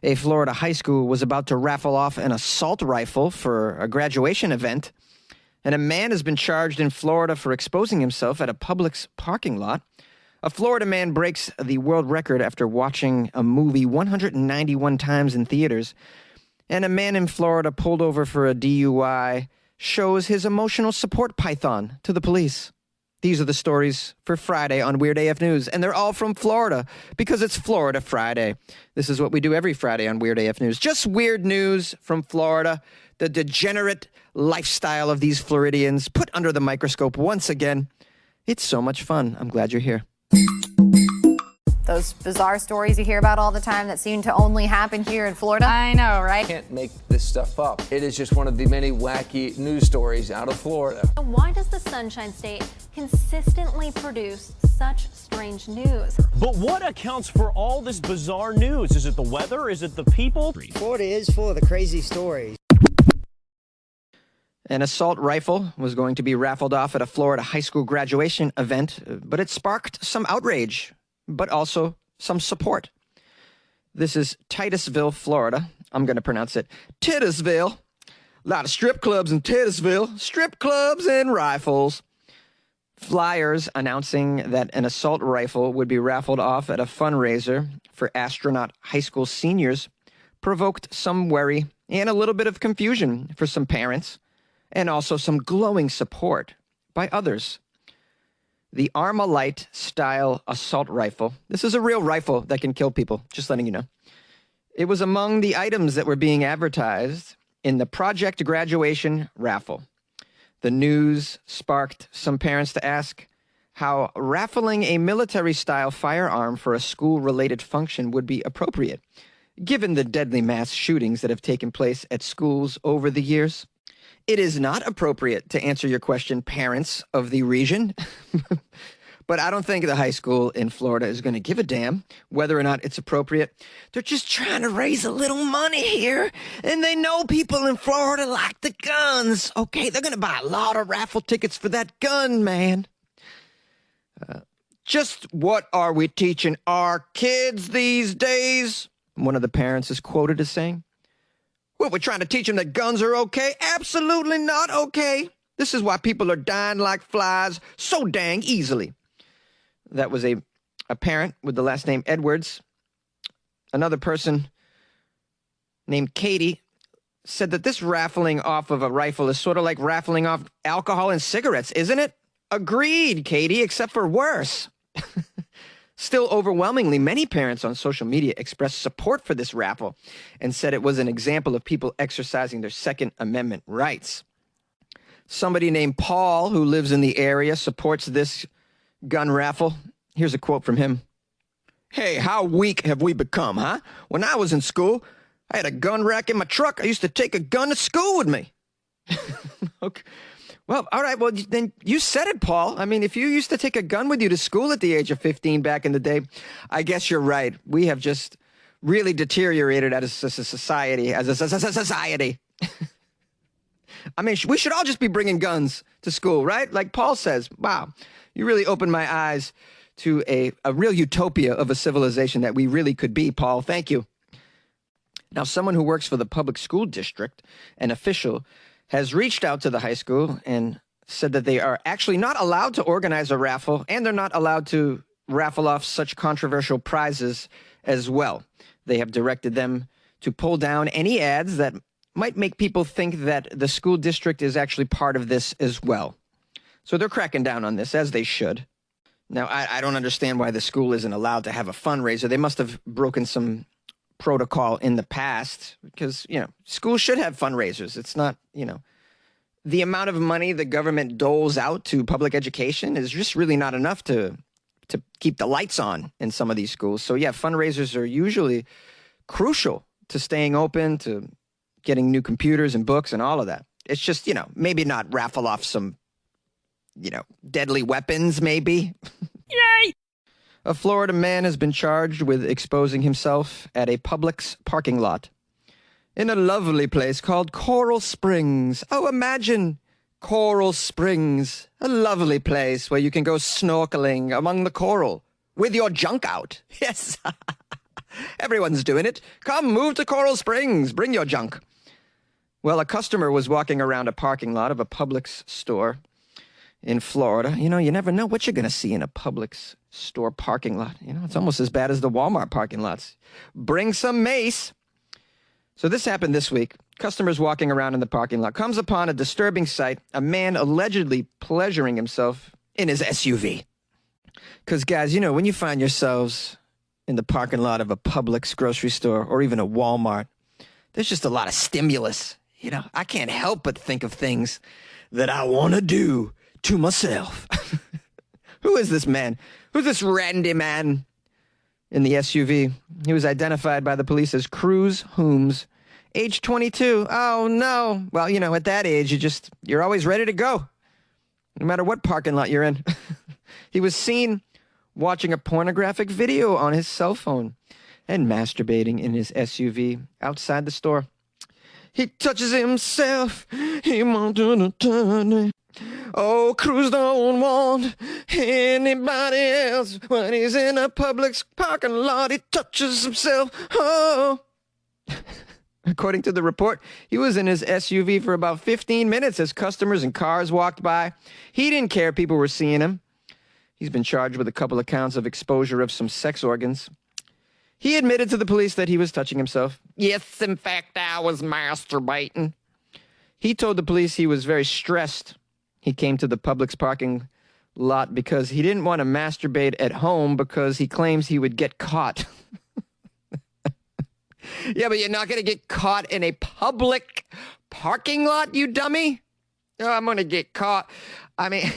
A Florida high school was about to raffle off an assault rifle for a graduation event, and a man has been charged in Florida for exposing himself at a Publix parking lot. A Florida man breaks the world record after watching a movie 191 times in theaters, and a man in Florida pulled over for a DUI shows his emotional support python to the police. These are the stories for Friday on Weird AF News, and they're all from Florida because it's Florida Friday. This is what we do every Friday on Weird AF News. Just weird news from Florida, the degenerate lifestyle of these Floridians put under the microscope once again. It's so much fun. I'm glad you're here. Those bizarre stories you hear about all the time that seem to only happen here in Florida. I know, right? Can't make this stuff up. It is just one of the many wacky news stories out of Florida. Why does the Sunshine State consistently produce such strange news? But what accounts for all this bizarre news? Is it the weather? Is it the people? Florida is full of the crazy stories. An assault rifle was going to be raffled off at a Florida high school graduation event, but it sparked some outrage, but also some support. This is Titusville, Florida. I'm going to pronounce it Titusville. A lot of strip clubs in Titusville. Strip clubs and rifles. Flyers announcing that an assault rifle would be raffled off at a fundraiser for astronaut high school seniors provoked some worry and a little bit of confusion for some parents, and also some glowing support by others. The Armalite-style assault rifle. This is a real rifle that can kill people, just letting you know. It was among the items that were being advertised in the Project Graduation raffle. The news sparked some parents to ask how raffling a military-style firearm for a school-related function would be appropriate, given the deadly mass shootings that have taken place at schools over the years. It is not appropriate to answer your question, parents of the region. But I don't think the high school in Florida is going to give a damn whether or not it's appropriate. They're just trying to raise a little money here, and they know people in Florida like the guns. Okay, they're going to buy a lot of raffle tickets for that gun, man. Just what are we teaching our kids these days? One of the parents is quoted as saying, "Well, we're trying to teach them that guns are okay? Absolutely not okay. This is why people are dying like flies so dang easily." That was a parent with the last name Edwards. Another person named Katie said that this raffling off of a rifle is sort of like raffling off alcohol and cigarettes, isn't it? Agreed, Katie, except for worse. Still, overwhelmingly, many parents on social media expressed support for this raffle and said it was an example of people exercising their Second Amendment rights. Somebody named Paul, who lives in the area, supports this gun raffle. Here's a quote from him. "Hey, how weak have we become, huh? When I was in school, I had a gun rack in my truck. I used to take a gun to school with me." Okay. Well, all right. Well, then you said it, Paul. I mean, if you used to take a gun with you to school at the age of 15 back in the day, I guess you're right. We have just really deteriorated as a society. I mean, we should all just be bringing guns to school, right? Like Paul says, wow, you really opened my eyes to a real utopia of a civilization that we really could be, Paul. Thank you. Now, someone who works for the public school district, an official, has reached out to the high school and said that they are actually not allowed to organize a raffle, and they're not allowed to raffle off such controversial prizes as well. They have directed them to pull down any ads that might make people think that the school district is actually part of this as well. So they're cracking down on this, as they should. Now, I don't understand why the school isn't allowed to have a fundraiser. They must have broken some protocol in the past because, schools should have fundraisers. It's not, the amount of money the government doles out to public education is just really not enough to keep the lights on in some of these schools. So, yeah, fundraisers are usually crucial to staying open, to getting new computers and books and all of that. It's just, maybe not raffle off some, deadly weapons, maybe. Yay! A Florida man has been charged with exposing himself at a Publix parking lot in a lovely place called Coral Springs. Oh, imagine Coral Springs, a lovely place where you can go snorkeling among the coral with your junk out. Yes. Everyone's doing it. Come, move to Coral Springs. Bring your junk. Well, a customer was walking around a parking lot of a Publix store in Florida. You know, you never know what you're going to see in a Publix store parking lot. You know, it's almost as bad as the Walmart parking lots. Bring some mace. So this happened this week. Customers walking around in the parking lot comes upon a disturbing sight, a man allegedly pleasuring himself in his SUV. Because, guys, you know, when you find yourselves in the parking lot of a Publix grocery store or even a Walmart, there's just a lot of stimulus. You know, I can't help but think of things that I want to do to myself. Who is this man? Who's this randy man in the SUV? He was identified by the police as Cruz Holmes, age 22. Oh, no. Well, you know, at that age, you're always ready to go, no matter what parking lot you're in. He was seen watching a pornographic video on his cell phone and masturbating in his SUV outside the store. He touches himself. He won't do the turn. Oh, Cruz don't want anybody else. When he's in a Publix parking lot, he touches himself. Oh. According to the report, he was in his SUV for about 15 minutes as customers and cars walked by. He didn't care people were seeing him. He's been charged with a couple of counts of exposure of some sex organs. He admitted to the police that he was touching himself. Yes, in fact, I was masturbating. He told the police he was very stressed. He came to the Publix parking lot because he didn't want to masturbate at home because he claims he would get caught. Yeah, but you're not going to get caught in a public parking lot, you dummy? Oh, I'm going to get caught. I mean,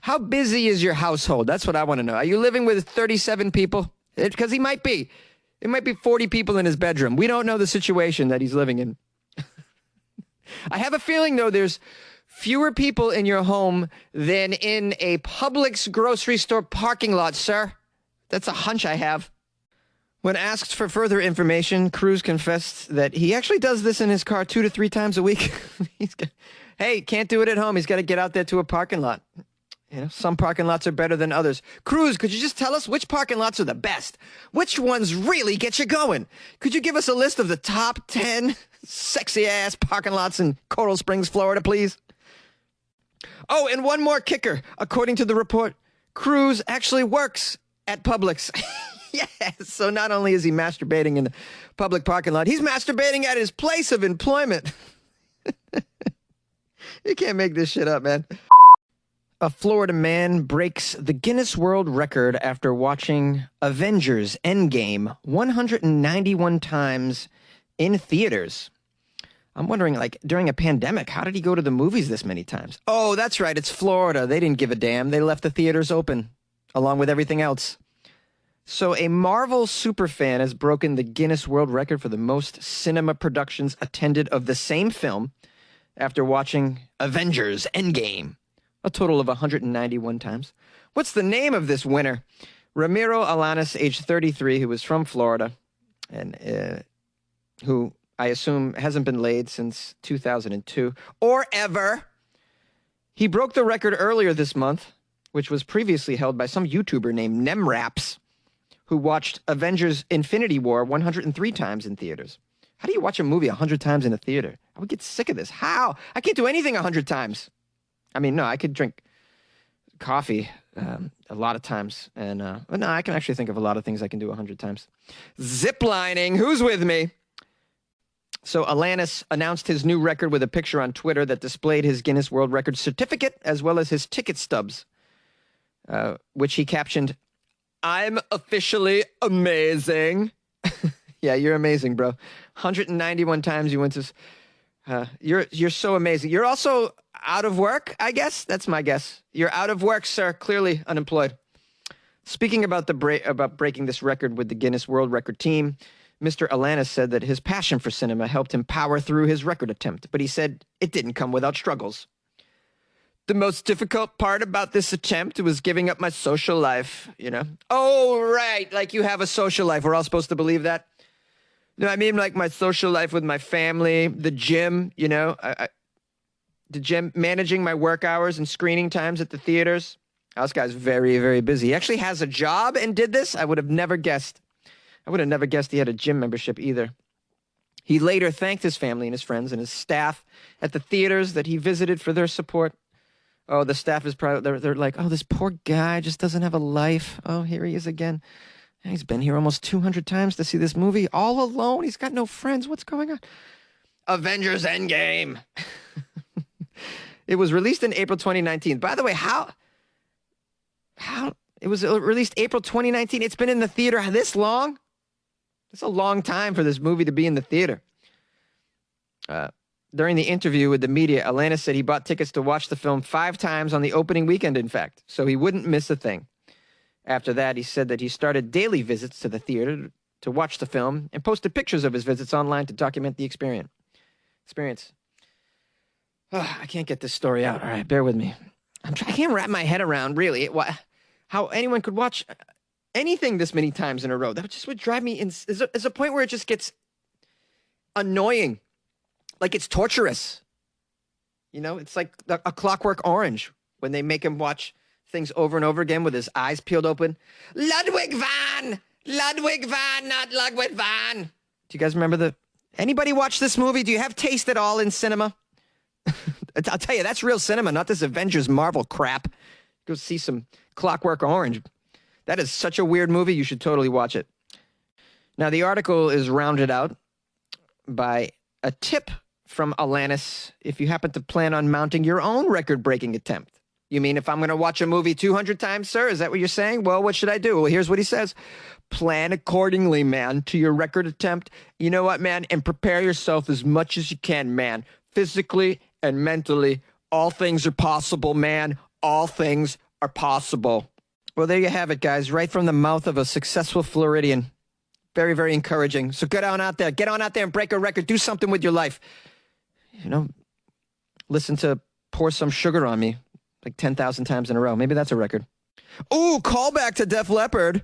how busy is your household? That's what I want to know. Are you living with 37 people? Because he might be. It might be 40 people in his bedroom. We don't know the situation that he's living in. I have a feeling, though, there's fewer people in your home than in a Publix grocery store parking lot, sir. That's a hunch I have. When asked for further information, Cruz confessed that he actually does this in his car 2 to 3 times a week. Hey, can't do it at home. He's got to get out there to a parking lot. You know, some parking lots are better than others. Cruz, could you just tell us which parking lots are the best? Which ones really get you going? Could you give us a list of the top 10 sexy-ass parking lots in Coral Springs, Florida, please? Oh, and one more kicker. According to the report, Cruz actually works at Publix. Yes, so not only is he masturbating in the public parking lot, he's masturbating at his place of employment. You can't make this shit up, man. A Florida man breaks the Guinness World Record after watching Avengers Endgame 191 times in theaters. I'm wondering, like, during a pandemic, how did he go to the movies this many times? Oh, that's right, it's Florida. They didn't give a damn. They left the theaters open, along with everything else. So a Marvel superfan has broken the Guinness World Record for the most cinema productions attended of the same film after watching Avengers Endgame, a total of 191 times. What's the name of this winner? Ramiro Alanis, age 33, who was from Florida, and who I assume hasn't been laid since 2002, or ever. He broke the record earlier this month, which was previously held by some YouTuber named Nemraps, who watched Avengers Infinity War 103 times in theaters. How do you watch a movie 100 times in a theater? I would get sick of this. How? I can't do anything 100 times. I mean, no, I could drink coffee a lot of times. And but no, I can actually think of a lot of things I can do 100 times. Ziplining. Who's with me? So Alanis announced his new record with a picture on Twitter that displayed his Guinness World Record certificate as well as his ticket stubs, which he captioned, "I'm officially amazing." Yeah, you're amazing, bro. 191 times you went to... You're so amazing. You're also out of work, I guess? That's my guess. You're out of work, sir. Clearly unemployed. Speaking about about breaking this record with the Guinness World Record team, Mr. Alanis said that his passion for cinema helped him power through his record attempt, but he said it didn't come without struggles. The most difficult part about this attempt was giving up my social life, you know? Oh, right, like you have a social life. We're all supposed to believe that? No, I mean like my social life with my family, the gym, you know? The gym, managing my work hours and screening times at the theaters. Oh, this guy's very, very busy. He actually has a job and did this? I would have never guessed. I would have never guessed he had a gym membership either. He later thanked his family and his friends and his staff at the theaters that he visited for their support. Oh, the staff is probably, they're like, oh, this poor guy just doesn't have a life. Oh, here he is again. He's been here almost 200 times to see this movie all alone. He's got no friends. What's going on? Avengers Endgame. It was released in April 2019. By the way, how it was released April 2019. It's been in the theater this long? It's a long time for this movie to be in the theater. During the interview with the media, Alanis said he bought tickets to watch the film 5 times on the opening weekend, in fact, so he wouldn't miss a thing. After that, he said that he started daily visits to the theater to watch the film and posted pictures of his visits online to document the experience. I can't get this story out. All right, bear with me. I can't wrap my head around, really, how anyone could watch anything this many times in a row. That just would drive me in. There's a point where it just gets annoying. Like it's torturous. You know, it's like a Clockwork Orange when they make him watch things over and over again with his eyes peeled open. Ludwig van! Ludwig van, not Ludwig van. Do you guys remember anybody watch this movie? Do you have taste at all in cinema? I'll tell you, that's real cinema, not this Avengers Marvel crap. Go see some Clockwork Orange. That is such a weird movie. You should totally watch it. Now, the article is rounded out by a tip from Alanis if you happen to plan on mounting your own record-breaking attempt. You mean if I'm going to watch a movie 200 times, sir? Is that what you're saying? Well, what should I do? Well, here's what he says. Plan accordingly, man, to your record attempt. You know what, man? And prepare yourself as much as you can, man. Physically and mentally, all things are possible, man. All things are possible. Well, there you have it, guys. Right from the mouth of a successful Floridian. Very, very encouraging. So get on out there. Get on out there and break a record. Do something with your life. You know, listen to Pour Some Sugar on Me like 10,000 times in a row. Maybe that's a record. Ooh, callback to Def Leppard.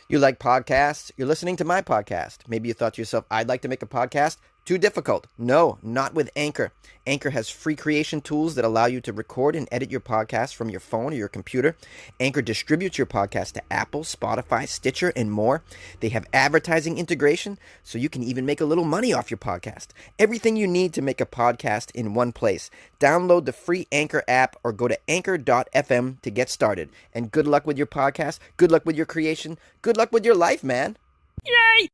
You like podcasts? You're listening to my podcast. Maybe you thought to yourself, I'd like to make a podcast. Too difficult. No, not with Anchor. Anchor has free creation tools that allow you to record and edit your podcast from your phone or your computer. Anchor distributes your podcast to Apple, Spotify, Stitcher, and more. They have advertising integration, so you can even make a little money off your podcast. Everything you need to make a podcast in one place. Download the free Anchor app or go to anchor.fm to get started. And good luck with your podcast. Good luck with your creation. Good luck with your life, man. Yay!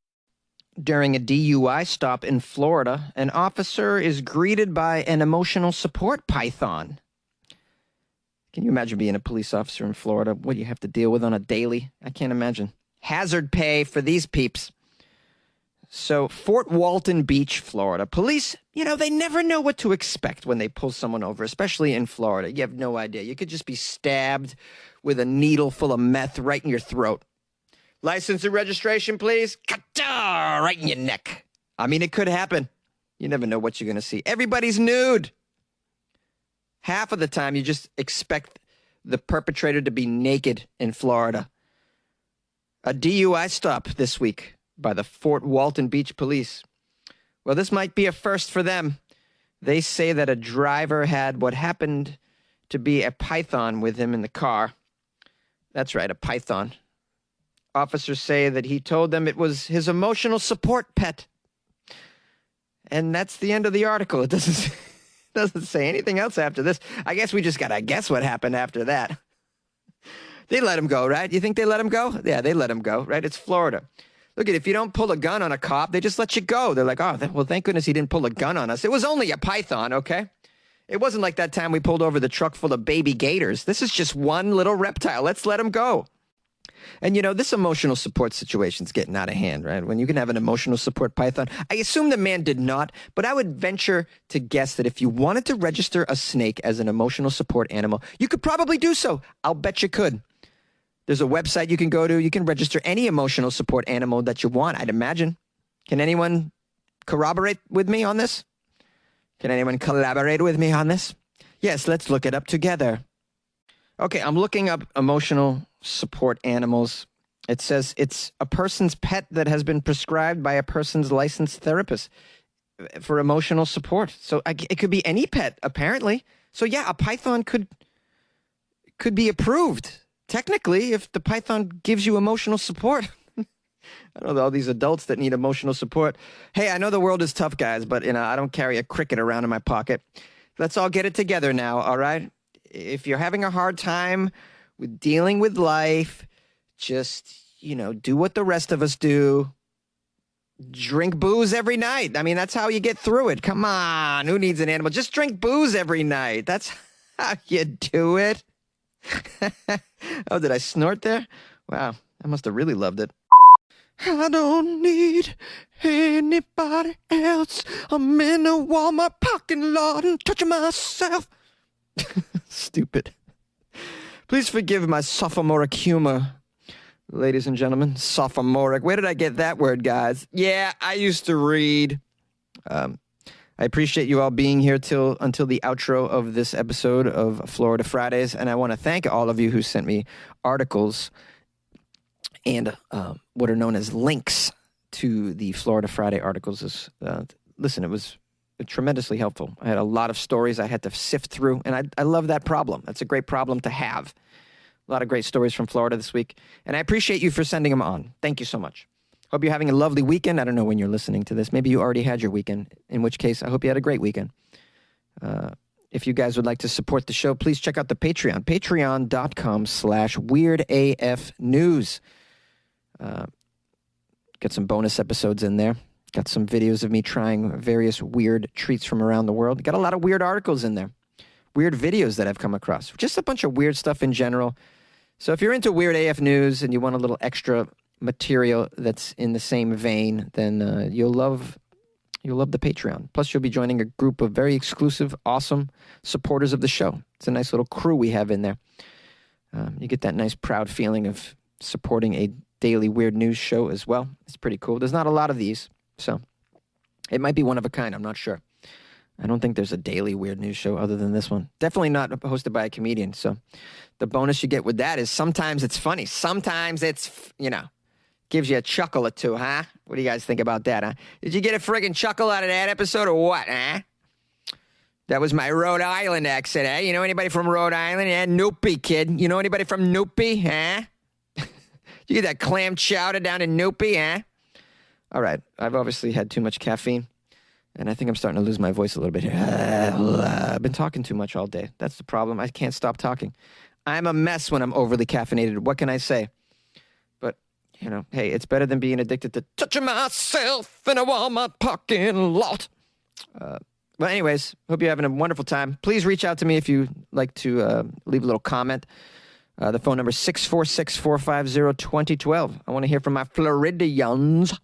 During a DUI stop in Florida, an officer is greeted by an emotional support python. Can you imagine being a police officer in Florida? What do you have to deal with on a daily? I can't imagine. Hazard pay for these peeps. So, Fort Walton Beach, Florida. Police, you know, they never know what to expect when they pull someone over, especially in Florida. You have no idea. You could just be stabbed with a needle full of meth right in your throat. License and registration, please. Ka-ta! Right in your neck. I mean, it could happen. You never know what you're going to see. Everybody's nude. Half of the time, you just expect the perpetrator to be naked in Florida. A DUI stop this week by the Fort Walton Beach Police. Well, this might be a first for them. They say that a driver had what happened to be a python with him in the car. That's right, a python. Officers say that he told them it was his emotional support pet. And that's the end of the article. It doesn't say anything else after this. I guess we just got to guess what happened after that. They let him go, right? You think they let him go? Yeah, they let him go, right? It's Florida. Look, if you don't pull a gun on a cop, they just let you go. They're like, oh, well, thank goodness he didn't pull a gun on us. It was only a python, okay? It wasn't like that time we pulled over the truck full of baby gators. This is just one little reptile. Let's let him go. And, you know, this emotional support situation's getting out of hand, right? When you can have an emotional support python. I assume the man did not, but I would venture to guess that if you wanted to register a snake as an emotional support animal, you could probably do so. I'll bet you could. There's a website you can go to. You can register any emotional support animal that you want, I'd imagine. Can anyone corroborate with me on this? Can anyone collaborate with me on this? Yes, let's look it up together. Okay, I'm looking up emotional support animals. It says it's a person's pet that has been prescribed by a person's licensed therapist for emotional support. So it could be any pet, apparently. So yeah, a python could be approved, technically, if the python gives you emotional support. I know all these adults that need emotional support. Hey, I know the world is tough, guys, but I don't carry a cricket around in my pocket. Let's all get it together now, all right? If you're having a hard time with dealing with life, just, do what the rest of us do. Drink booze every night. I mean, that's how you get through it. Come on, who needs an animal? Just drink booze every night. That's how you do it. Oh, did I snort there? Wow, I must have really loved it. I don't need anybody else. I'm in a Walmart parking lot and touching myself. Stupid. Please forgive my sophomoric humor, ladies and gentlemen. Sophomoric. Where did I get that word, guys? Yeah, I used to read. I appreciate you all being here until the outro of this episode of Florida Fridays, and I want to thank all of you who sent me articles and what are known as links to the Florida Friday articles. Listen, it was tremendously helpful. I had a lot of stories I had to sift through, and I love that problem. That's a great problem to have. A lot of great stories from Florida this week, and I appreciate you for sending them on. Thank you so much. Hope you're having a lovely weekend. I don't know when you're listening to this. Maybe you already had your weekend, in which case I hope you had a great weekend. If you guys would like to support the show, please check out the Patreon, patreon.com/weirdafnews. Get some bonus episodes in there. Got some videos of me trying various weird treats from around the world. Got a lot of weird articles in there. Weird videos that I've come across. Just a bunch of weird stuff in general. So if you're into Weird AF News and you want a little extra material that's in the same vein, then you'll love the Patreon. Plus, you'll be joining a group of very exclusive, awesome supporters of the show. It's a nice little crew we have in there. You get that nice, proud feeling of supporting a daily weird news show as well. It's pretty cool. There's not a lot of these, so it might be one of a kind. I'm not sure. I don't think there's a daily weird news show other than this one. Definitely not hosted by a comedian. So the bonus you get with that is sometimes it's funny. Sometimes it's, gives you a chuckle or two, huh? What do you guys think about that, huh? Did you get a friggin' chuckle out of that episode or what, huh? That was my Rhode Island accent, eh? You know anybody from Rhode Island? Yeah, Noopy, kid. You know anybody from Noopy, huh? You get that clam chowder down in Noopy, huh? All right. I've obviously had too much caffeine, and I think I'm starting to lose my voice a little bit here. I've been talking too much all day. That's the problem. I can't stop talking. I'm a mess when I'm overly caffeinated. What can I say? But, hey, it's better than being addicted to touching myself in a Walmart parking lot. Well, anyways, hope you're having a wonderful time. Please reach out to me if you'd like to leave a little comment. The phone number is 646-450-2012. I want to hear from my Floridians.